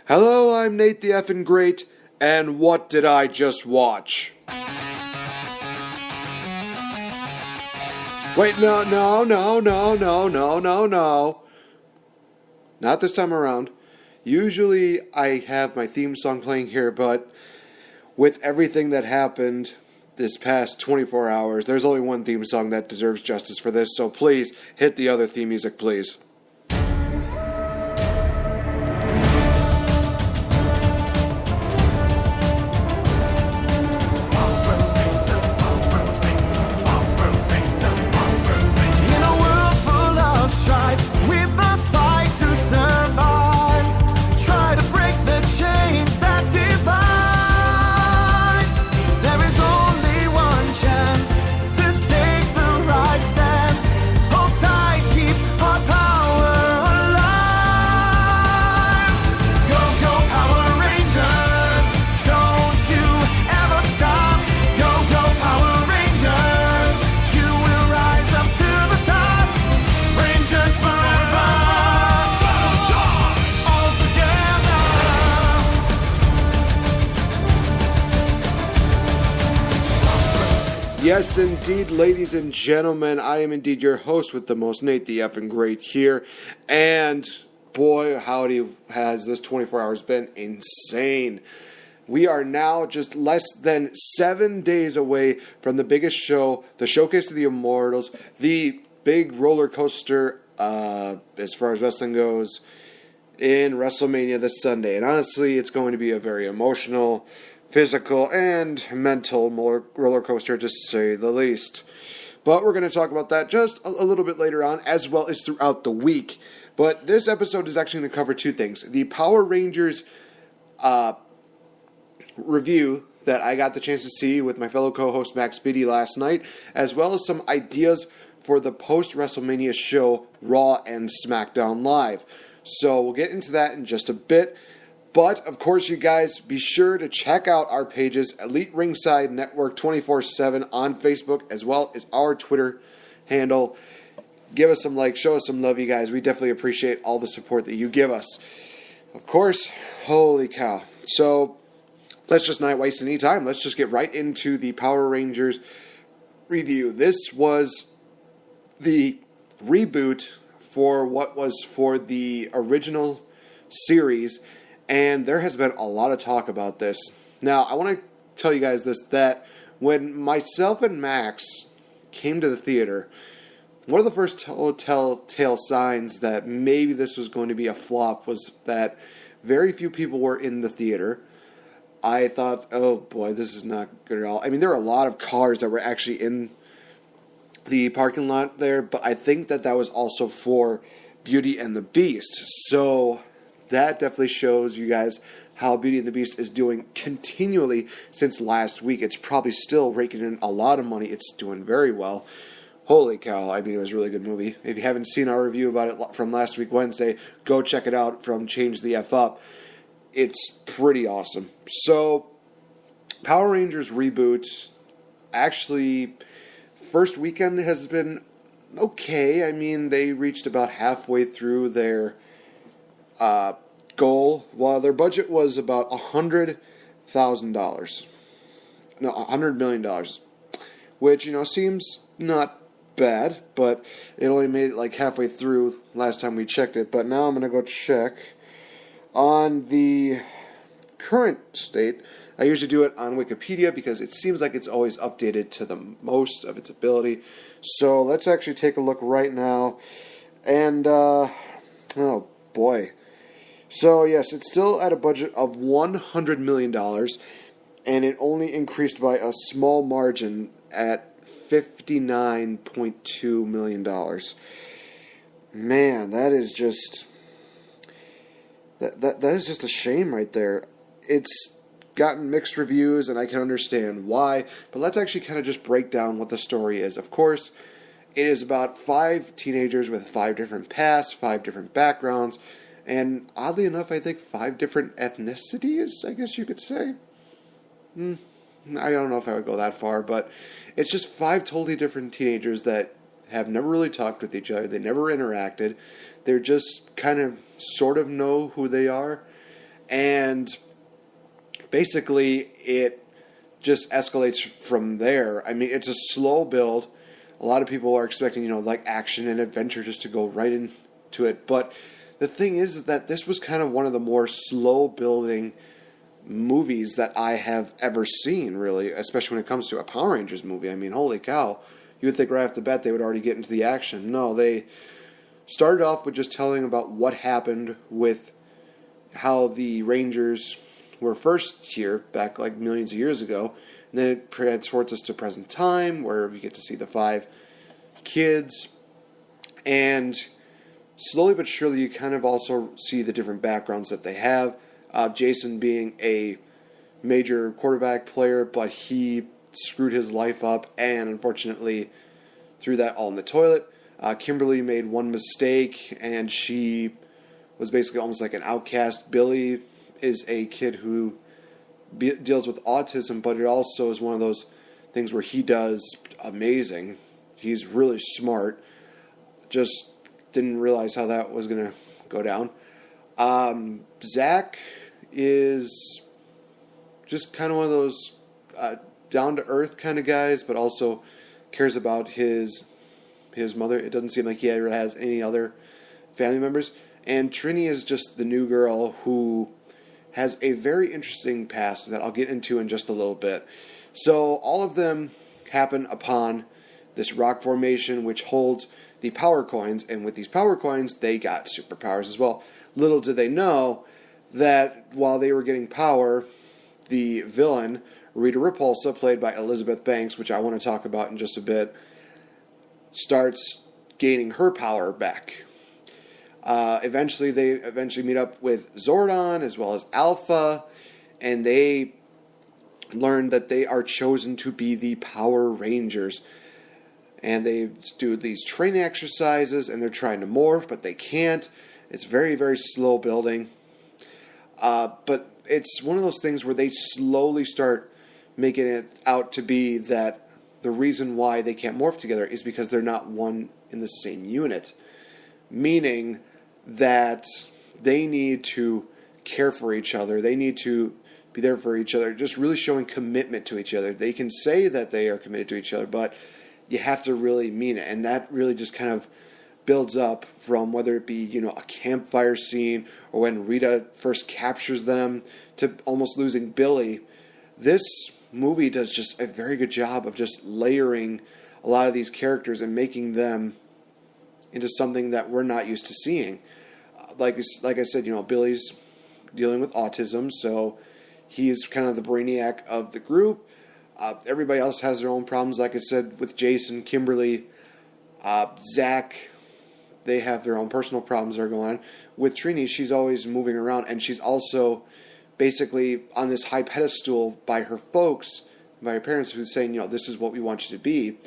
Hello, I'm Nate the Effin' Great, and what did I just watch? Wait, no. Not this time around. Usually I have my theme song playing here, but with everything that happened this past 24 hours, there's only one theme song that deserves justice for this, so please hit the other theme music, please. Yes, indeed, ladies and gentlemen, I am indeed your host with the most, Nate the Effin' Great here, and boy, howdy, has this 24 hours been insane. We are now just less than 7 days away from the biggest show, the Showcase of the Immortals, the big roller coaster, as far as wrestling goes, in WrestleMania this Sunday, and honestly, it's going to be a very emotional, physical and mental roller coaster, to say the least. But we're going to talk about that just a little bit later on, as well as throughout the week. But this episode is actually going to cover two things. The Power Rangers review that I got the chance to see with my fellow co-host Max Beatty last night, as well as some ideas for the post-WrestleMania show Raw and SmackDown Live. So we'll get into that in just a bit. But, of course, you guys, be sure to check out our pages, Elite Ringside Network 24/7 on Facebook, as well as our Twitter handle. Give us some likes, show us some love, you guys. We definitely appreciate all the support that you give us. Of course, holy cow. So, let's just not waste any time. Let's just get right into the Power Rangers review. This was the reboot for what was for the original series, and there has been a lot of talk about this. Now, I want to tell you guys this, that when myself and Max came to the theater, one of the first telltale signs that maybe this was going to be a flop was that very few people were in the theater. I thought, oh boy, this is not good at all. I mean, there were a lot of cars that were actually in the parking lot there, but I think that was also for Beauty and the Beast. So that definitely shows you guys how Beauty and the Beast is doing continually since last week. It's probably still raking in a lot of money. It's doing very well. Holy cow, I mean, it was a really good movie. If you haven't seen our review about it from last week, Wednesday, go check it out from Change the F Up. It's pretty awesome. So, Power Rangers reboot, actually, first weekend has been okay. I mean, they reached about halfway through their goal, while their budget was about $100,000. No, $100 million. Which, seems not bad, but it only made it like halfway through last time we checked it. But now I'm going to go check on the current state. I usually do it on Wikipedia because it seems like it's always updated to the most of its ability. So let's actually take a look right now. And, oh boy. So, yes, it's still at a budget of $100 million, and it only increased by a small margin at $59.2 million. Man, that is just... That is just a shame right there. It's gotten mixed reviews, and I can understand why, but let's actually kind of just break down what the story is. Of course, it is about 5 teenagers with 5 different pasts, 5 different backgrounds, and oddly enough, I think 5 different ethnicities, I guess you could say. I don't know if I would go that far, but it's just 5 totally different teenagers that have never really talked with each other. They never interacted. They're just kind of sort of know who they are. And basically, it just escalates from there. I mean, it's a slow build. A lot of people are expecting, like action and adventure just to go right into it. But the thing is that this was kind of one of the more slow building movies that I have ever seen, really, especially when it comes to a Power Rangers movie. I mean, holy cow. You would think right off the bat they would already get into the action. No, they started off with just telling about what happened with how the Rangers were first here, back like millions of years ago. And then it transports us to present time, where we get to see the 5 kids. And slowly but surely, you kind of also see the different backgrounds that they have. Jason being a major quarterback player, but he screwed his life up and unfortunately threw that all in the toilet. Kimberly made one mistake, and she was basically almost like an outcast. Billy is a kid who deals with autism, but it also is one of those things where he does amazing. He's really smart. Just didn't realize how that was going to go down. Zach is just kind of one of those down-to-earth kind of guys, but also cares about his mother. It doesn't seem like he ever has any other family members. And Trini is just the new girl who has a very interesting past that I'll get into in just a little bit. So all of them happen upon this rock formation, which holds the power coins, and with these power coins, they got superpowers as well. Little did they know that while they were getting power, the villain, Rita Repulsa, played by Elizabeth Banks, which I want to talk about in just a bit, starts gaining her power back. They eventually meet up with Zordon as well as Alpha, and they learn that they are chosen to be the Power Rangers. And they do these training exercises, and they're trying to morph, but they can't. It's very, very slow building. But it's one of those things where they slowly start making it out to be that the reason why they can't morph together is because they're not one in the same unit. Meaning that they need to care for each other. They need to be there for each other. Just really showing commitment to each other. They can say that they are committed to each other, but you have to really mean it. And that really just kind of builds up from whether it be, a campfire scene or when Rita first captures them to almost losing Billy. This movie does just a very good job of just layering a lot of these characters and making them into something that we're not used to seeing. Like I said, Billy's dealing with autism, so he's kind of the brainiac of the group. Everybody else has their own problems. Like I said, with Jason, Kimberly, Zach, they have their own personal problems that are going on. With Trini, she's always moving around, and she's also basically on this high pedestal by her folks, by her parents, who's saying, this is what we want you to be.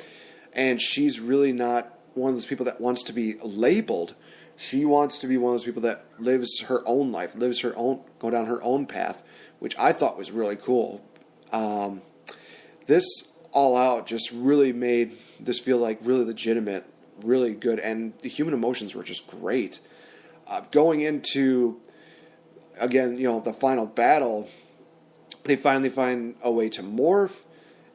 And she's really not one of those people that wants to be labeled. She wants to be one of those people that lives her own life, go down her own path, which I thought was really cool. This All Out just really made this feel like really legitimate, really good, and the human emotions were just great. Going into, again, the final battle, they finally find a way to morph,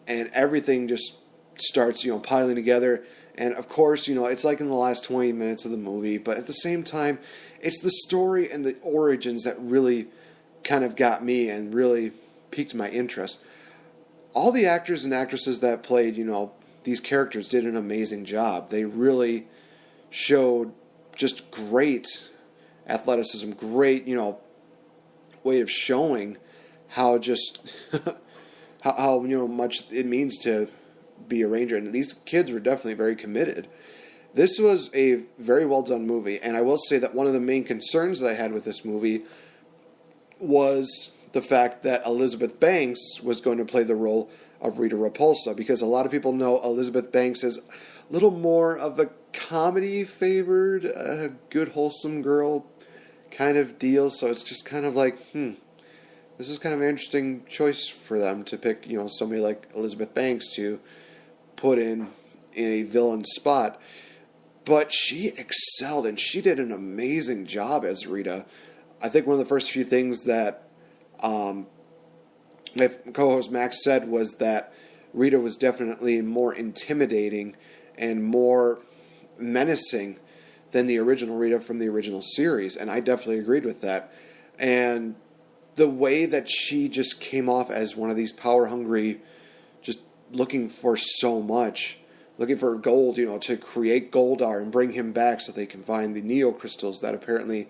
and everything just starts, piling together. And of course, it's like in the last 20 minutes of the movie, but at the same time, it's the story and the origins that really kind of got me and really piqued my interest. All the actors and actresses that played, these characters did an amazing job. They really showed just great athleticism, great, way of showing how just how much it means to be a Ranger, and these kids were definitely very committed. This was a very well done movie, and I will say that one of the main concerns that I had with this movie was the fact that Elizabeth Banks was going to play the role of Rita Repulsa, because a lot of people know Elizabeth Banks is a little more of a comedy favored, good wholesome girl kind of deal, so it's just kind of like, this is kind of an interesting choice for them to pick, somebody like Elizabeth Banks to put in a villain spot. But she excelled, and she did an amazing job as Rita. I think one of the first few things that my co-host Max said was that Rita was definitely more intimidating and more menacing than the original Rita from the original series, and I definitely agreed with that. And the way that she just came off as one of these power-hungry, just looking for so much, looking for gold, to create Goldar and bring him back so they can find the Neo Crystals that apparently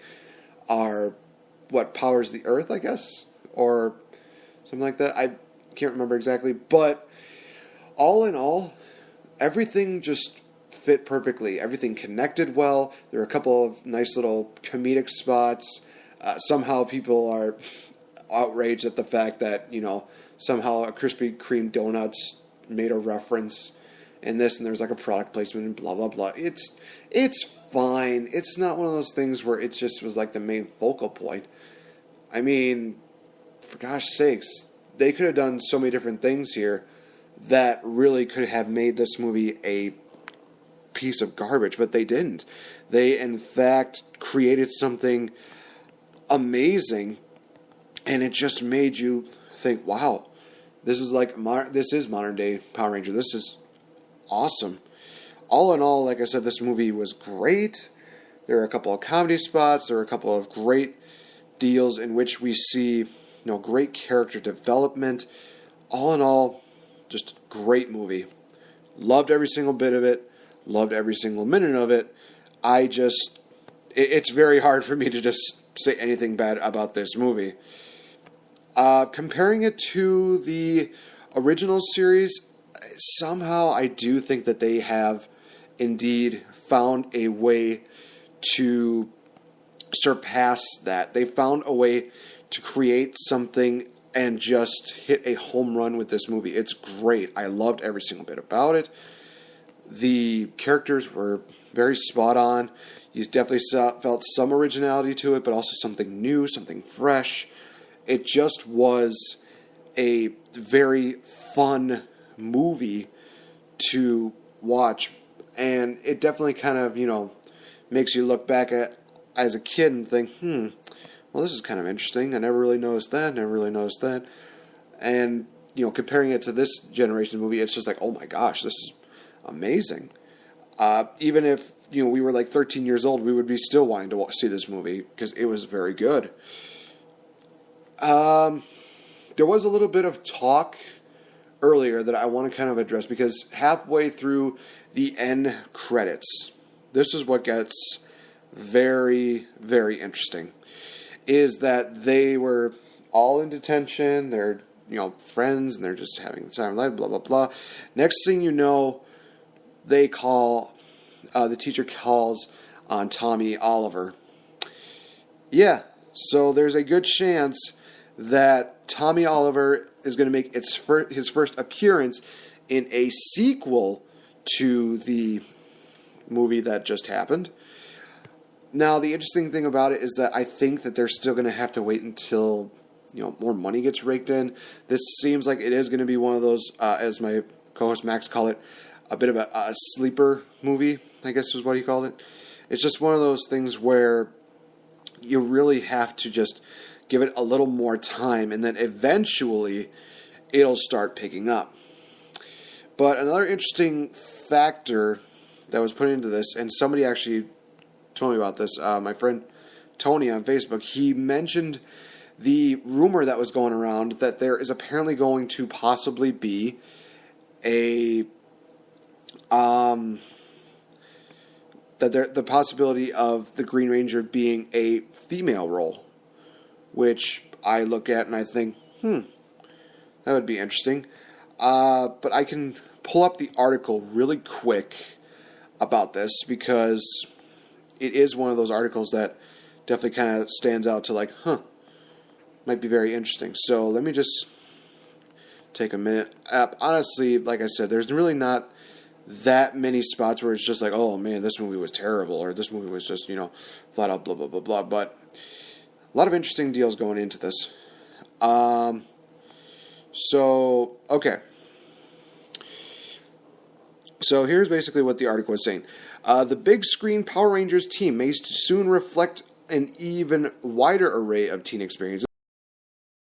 are what powers the Earth, I guess, or something like that. I can't remember exactly, but all in all, everything just fit perfectly. Everything connected well. There were a couple of nice little comedic spots. Somehow people are outraged at the fact that, somehow a Krispy Kreme donuts made a reference in this, and there's like a product placement and blah, blah, blah. It's fine. It's not one of those things where it just was like the main focal point. I mean, for gosh sakes, they could have done so many different things here that really could have made this movie a piece of garbage, but they didn't. They, in fact, created something amazing, and it just made you think, wow, this is modern day Power Ranger. This is awesome. All in all, like I said, this movie was great. There are a couple of comedy spots. There are a couple of great deals in which we see, great character development. All in all, just great movie. Loved every single bit of it. Loved every single minute of it. It's very hard for me to just say anything bad about this movie. Comparing it to the original series, somehow I do think that they have indeed found a way to surpass that. They found a way to create something and just hit a home run with this movie. It's great. I loved every single bit about it. The characters were very spot on. You definitely felt some originality to it, but also something new, something fresh. It just was a very fun movie to watch. And it definitely kind of, makes you look back at as a kid and think, well, this is kind of interesting. I never really noticed that. And, comparing it to this generation movie, it's just like, oh my gosh, this is amazing. Even if, we were like 13 years old, we would be still wanting to see this movie because it was very good. There was a little bit of talk earlier that I want to kind of address because halfway through the end credits, this is what gets very, very interesting, is that they were all in detention, they're, friends, and they're just having the time of life, blah, blah, blah. Next thing you know, the teacher calls on Tommy Oliver. Yeah, so there's a good chance that Tommy Oliver is going to make his first appearance in a sequel to the movie that just happened. Now, the interesting thing about it is that I think that they're still going to have to wait until, more money gets raked in. This seems like it is going to be one of those, as my co-host Max called it, a bit of a sleeper movie, I guess is what he called it. It's just one of those things where you really have to just give it a little more time, and then eventually it'll start picking up. But another interesting factor that was put into this, and somebody actually told me about this, my friend Tony on Facebook, he mentioned the rumor that was going around that there is apparently going to possibly be the possibility of the Green Ranger being a female role, which I look at and I think, that would be interesting. But I can pull up the article really quick about this because it is one of those articles that definitely kind of stands out to like, might be very interesting. So let me just take a minute. Honestly, like I said, there's really not that many spots where it's just like, oh man, this movie was terrible, or this movie was just, flat out blah, blah, blah, blah. But a lot of interesting deals going into this. Okay. So here's basically what the article was saying. The big screen Power Rangers team may soon reflect an even wider array of teen experiences.